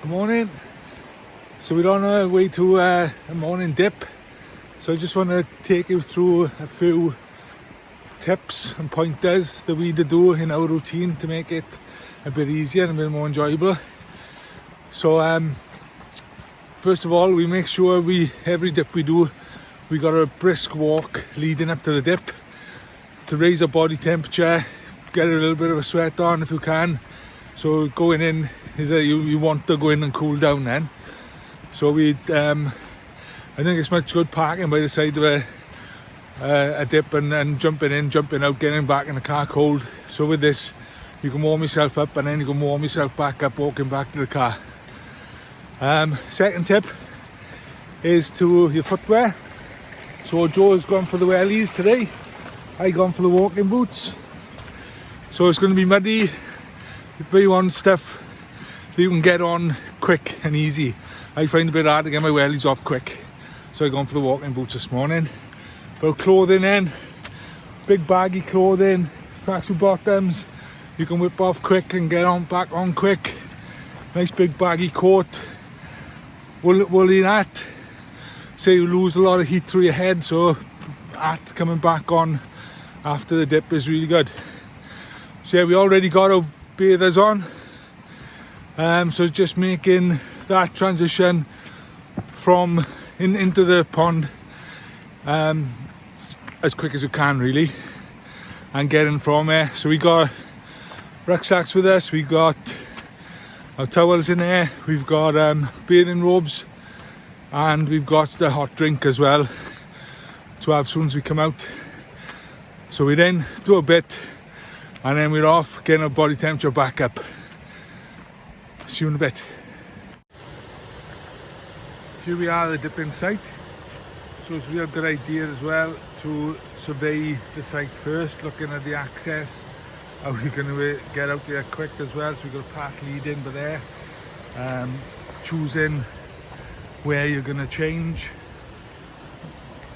Good morning. So we're on our way to a morning dip. So I just want to take you through a few tips and pointers that we do in our routine to make it a bit easier and a bit more enjoyable. So first of all, we make sure every dip we do, we got a brisk walk leading up to the dip to raise our body temperature, get a little bit of a sweat on if you can. So going in is you want to go in and cool down then. So I think it's much good parking by the side of a dip and jumping in, jumping out, getting back in the car cold. So with this, you can warm yourself up and then you can warm yourself back up walking back to the car. Second tip is to your footwear. So Joe has gone for the wellies today. I gone for the walking boots. So it's going to be muddy. But you want stuff that you can get on quick and easy. I find it a bit hard to get my wellies off quick. So I gone for the walking boots this morning. But clothing then, big baggy clothing, tracksuit bottoms, you can whip off quick and get on back on quick. Nice big baggy coat, woolly hat. Say you lose a lot of heat through your head, so hat coming back on after the dip is really good. So yeah, we already got our bathers on. So just making that transition from into the pond as quick as you can really, and getting from there. So we got rucksacks with us, we got our towels in there, we've got bathing robes, and we've got the hot drink as well to have as soon as we come out. So we then do a bit and then we're off getting our body temperature back up. See you in a bit. Here we are, the dipping site. So it's a real good idea as well to survey the site first, looking at the access, how we're going to get out there quick as well. So we've got a path leading by there, choosing where you're going to change.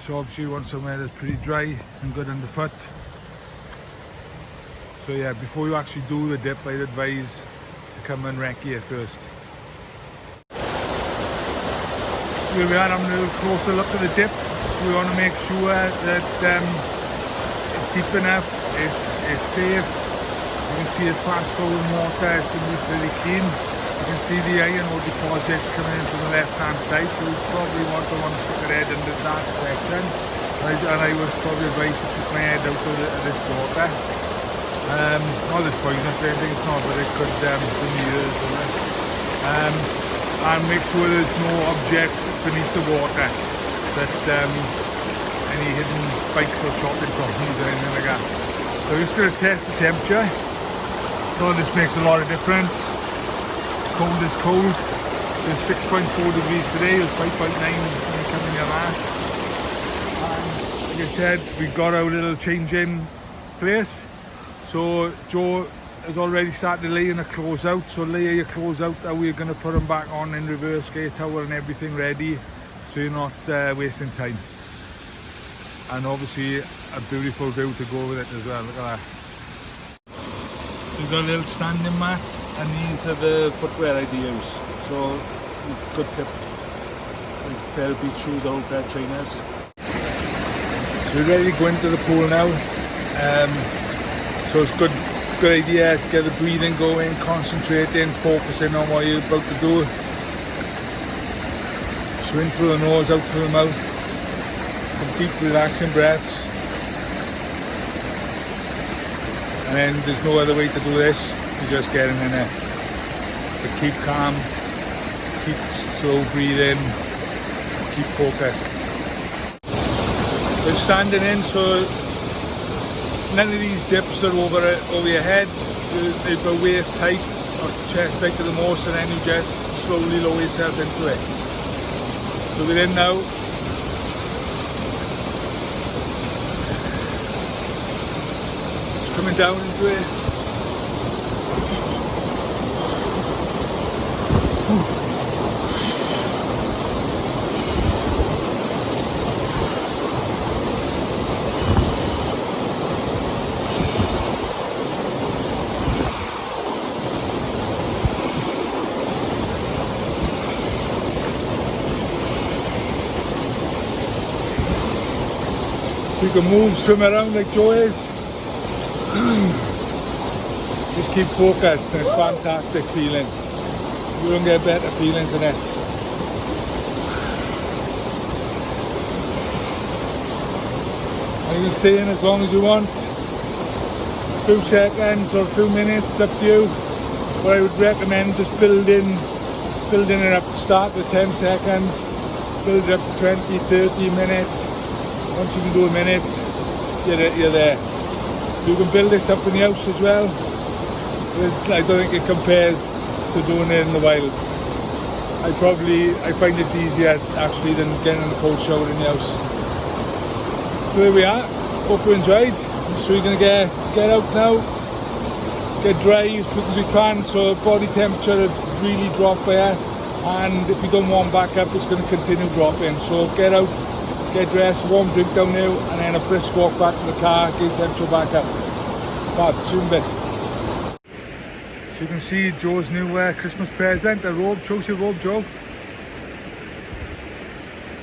So obviously you want somewhere that's pretty dry and good underfoot. So yeah, before you actually do the dip, I'd advise to come and wreck here first. Here we are having a little closer look at the dip. So we want to make sure that it's deep enough, it's safe. You can see it's fast flowing water, it's going to be pretty clean. You can see the iron ore deposits coming in from the left hand side, so we probably want to stick our head into that section. And I would probably advise to put my head out of this water. Not as poisonous or anything, it's not, but it could do me ears, and make sure there's no objects beneath the water, that any hidden spikes or shopping trolley or anything like that. So we're just going to test the temperature. So this makes a lot of difference. Cold is cold. It's 6.4 degrees today, it was 5.9 when we came in here last. And like I said, we've got our little change-in place. So Joe has already started laying the clothes out. So lay your clothes out, and we're going to put them back on in reverse, get your towel and everything ready, so you're not wasting time. And obviously a beautiful view to go with it as well. Look at that. We've got a little standing mat, and these are the footwear I'd use. So good tip. Pair of beach shoes, old pair of trainers. So we're ready to go into the pool now. So it's good idea to get the breathing going, concentrating, focusing on what you're about to do. So in through the nose, out through the mouth. Some deep relaxing breaths. And then there's no other way to do this, you're just getting in there. But keep calm, keep slow breathing, keep focused. We're standing in, so none of these dips are over your head. They're about waist height or chest height at the most, and then you just slowly lower yourself into it. So we're in now. Just coming down into it. So you can move, swim around like Joe is. Just keep focused, and it's a fantastic feeling. You don't get better feelings than this. And you can stay in as long as you want. A few seconds or a few minutes, it's up to you. What I would recommend, just building it up. Start with 10 seconds, build it up to 20, 30 minutes. Once you can do a minute, you're there. You can build this up in the house as well. I don't think it compares to doing it in the wild. I find this easier actually than getting in a cold shower in the house. So there we are. Hope you enjoyed. So we're going to get out now, get dry as quick as we can, so body temperature really drop there, and if you don't warm back up, it's going to continue dropping. So get out, get dressed, warm drink down now, and then a brisk walk back to the car, get temperature back up. Fab, see you in a bit. So you can see Joe's new Christmas present, a robe. Shows your robe, Joe.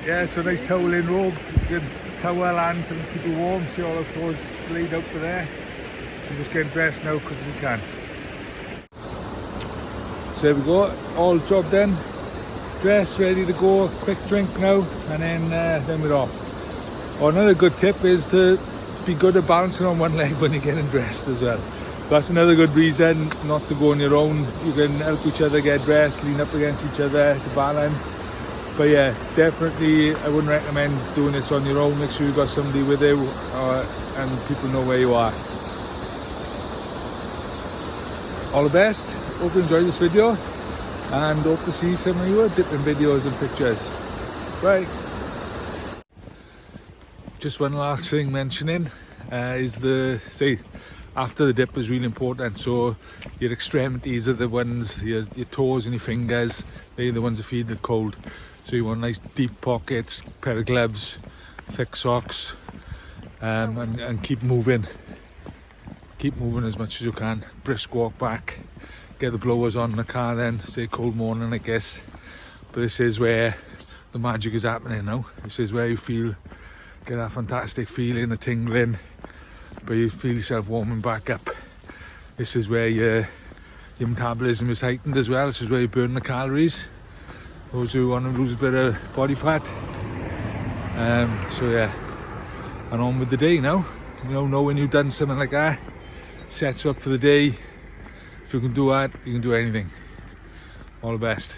Yeah, so nice toweling robe, good towel and some keep it warm. See all the clothes laid out for there. So just getting dressed now quick as we can. So there we go, all job done. Dressed, ready to go, quick drink now, and then we're off. Oh, another good tip is to be good at balancing on one leg when you're getting dressed as well. That's another good reason not to go on your own. You can help each other get dressed, lean up against each other to balance. But yeah, definitely I wouldn't recommend doing this on your own. Make sure you've got somebody with you and people know where you are. All the best. Hope you enjoyed this video and hope to see some of your dipping videos and pictures. Bye. Just one last thing mentioning is after the dip is really important. So your extremities are the ones, your toes and your fingers, they're the ones that feel the cold. So you want nice deep pockets, pair of gloves, thick socks, and keep moving. Keep moving as much as you can. Brisk walk back, get the blowers on in the car then, say cold morning I guess. But this is where the magic is happening now. This is where you get that fantastic feeling, the tingling, but you feel yourself warming back up. This is where your metabolism is heightened as well. This is where you burn the calories. Those who want to lose a bit of body fat. So yeah, and on with the day now. You know when you've done something like that, sets you up for the day. If you can do that, you can do anything. All the best.